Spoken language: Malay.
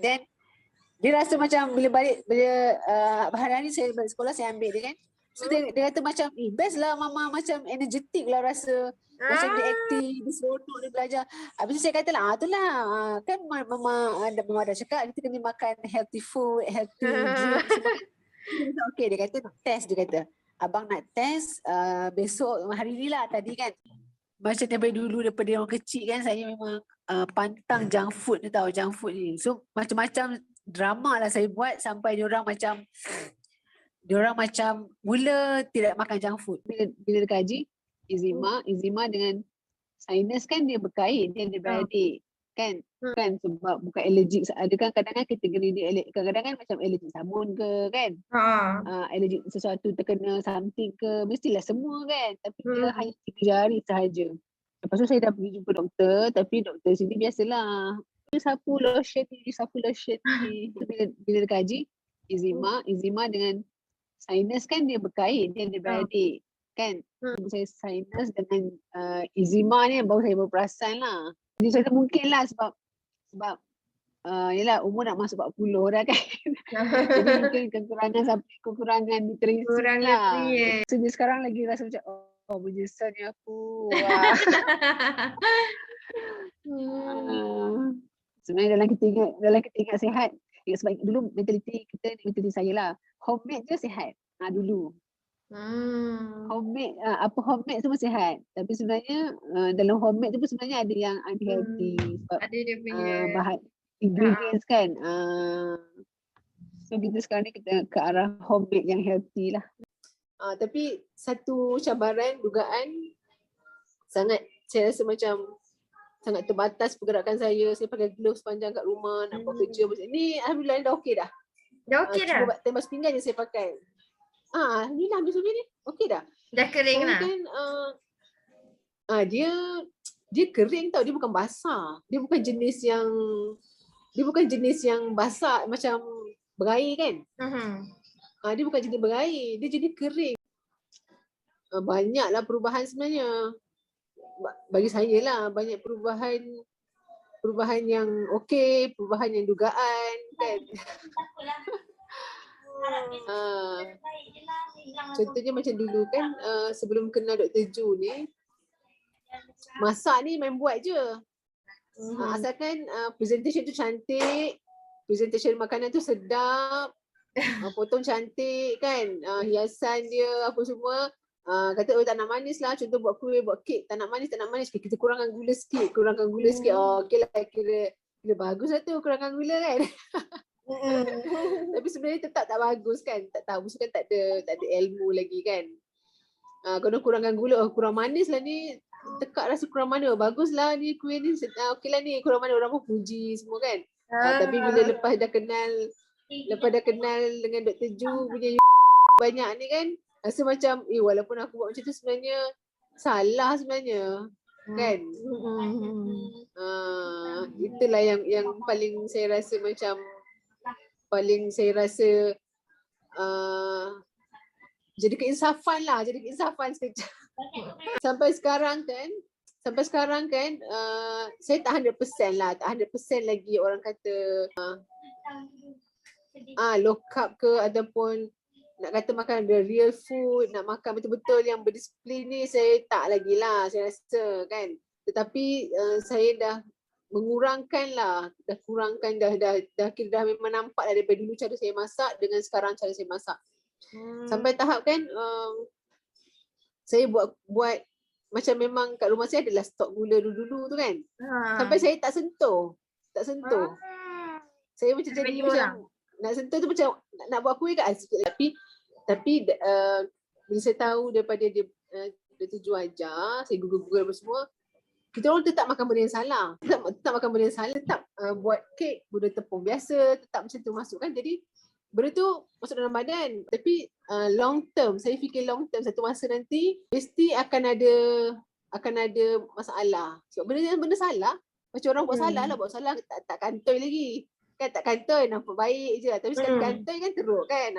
then dia rasa macam bila hari-hari saya balik sekolah saya ambil dia kan. So dia kata macam best lah mama, macam energetik lah rasa. Macam dia aktif, dia seronok, dia belajar. Habis tu saya kata lah, itulah kan mama dah cakap kita kena makan healthy food, healthy drink semua kan. Okay, dia kata nak test, dia kata abang nak test besok hari ni lah tadi kan. Macam daripada orang kecil kan saya memang pantang junk food ni tahu, junk food ni. So macam-macam drama lah saya buat sampai diorang macam mula tidak makan junk food. Bila kaji eczema dengan sinus kan dia berkait, dia ada beradik kan. Kan sebab bukan alergik, ada kan kadang-kadang kategori dia kadang-kadang kan macam alergik sabun ke kan. Alergik sesuatu terkena something ke, mestilah semua kan. Tapi dia hanya 3 jari sahaja. Lepas tu saya dah pergi jumpa doktor, tapi doktor sini biasalah sapu lotion ni. Bila kaji eczema dengan sinus kan dia berkait, dia ada beradik kan. Saya sinus dengan eczema ni baru saya berperasan lah. Jadi saya mungkin lah sebab yelah umur nak masuk 40 dah kan. Jadi mungkin kekurangan nutrisi lah. So dia sekarang lagi rasa macam menyesal ni aku. Sebenarnya dalam kita ingat sihat, sebab dulu mentaliti saya lah, homemade je sihat dulu. Homemade, apa homemade semua sihat. Tapi sebenarnya dalam homemade tu pun sebenarnya ada yang unhealthy sebab ada dia punya bahan ingredients kan. So kita sekarang ni kita ke arah homemade yang healthy lah. Tapi satu cabaran dugaan sangat, saya rasa macam sangat terbatas pergerakan saya. Saya pakai gloves panjang kat rumah nak buat kerja macam ni. Alhamdulillah dah okey dah. Dah okey dah? Cuma tembak pinggan je saya pakai. Alhamdulillah habis ni okey dah. Dah kering lah? Kan, dia kering tau, dia bukan basah. Dia bukan jenis yang basah macam berair kan. Dia bukan jenis berair, dia jenis kering. Banyaklah perubahan sebenarnya. Bagi saya lah banyak perubahan yang okey, perubahan yang dugaan kan. Contohnya macam dulu kan, sebelum kenal Dr. Ju ni, masak ni main buat je. Asalkan presentation tu cantik, presentation makanan tu sedap, potong cantik kan, hiasan dia apa semua. Kata tak nak manis lah, contoh buat kuih, buat kek, tak nak manis, kita kurangkan gula sikit. Okey lah, kira bagus lah tu kurangkan gula kan. Tapi sebenarnya tetap tak bagus kan, tak tahu, maksudnya tak ada ilmu lagi kan. Kalau kurangkan gula, kurang manis lah ni, tekak rasa kurang mana, bagus lah ni kuih ni, okey lah ni, kurang mana, orang pun puji semua kan. Tapi bila lepas dah kenal dengan Dr. Ju punya banyak ni kan, rasa macam walaupun aku buat macam tu sebenarnya salah sebenarnya kan. Itulah yang paling saya rasa macam jadi keinsafan sekejap. Sampai sekarang kan saya tak 100% lah, tak 100% lagi orang kata low carb ke ataupun nak kata makan the real food, nak makan betul-betul yang berdisiplin ni, saya tak lagi lah saya rasa kan. Tetapi saya dah mengurangkan lah, dah kira dah memang nampak lah daripada dulu cara saya masak dengan sekarang cara saya masak. Sampai tahap kan saya buat macam memang kat rumah saya adalah stok gula dulu tu kan. Sampai saya tak sentuh. Saya macam jadi macam nak sentuh tu macam nak buat kuih kat tapi bila saya tahu daripada dia Dr. Ju ajar, saya google apa semua, kita orang tetap makan benda yang salah. Tetap makan benda yang salah, tetap buat kek gula tepung biasa, tetap macam tu masuk kan. Jadi benda tu masuk dalam badan. Tapi long term, saya fikir long term, satu masa nanti mesti akan ada masalah. Sebab benda salah, macam orang buat salah tak kantoi lagi. Kan tak kantoi nampak baik je, tapi sekali kantoi kan teruk kan.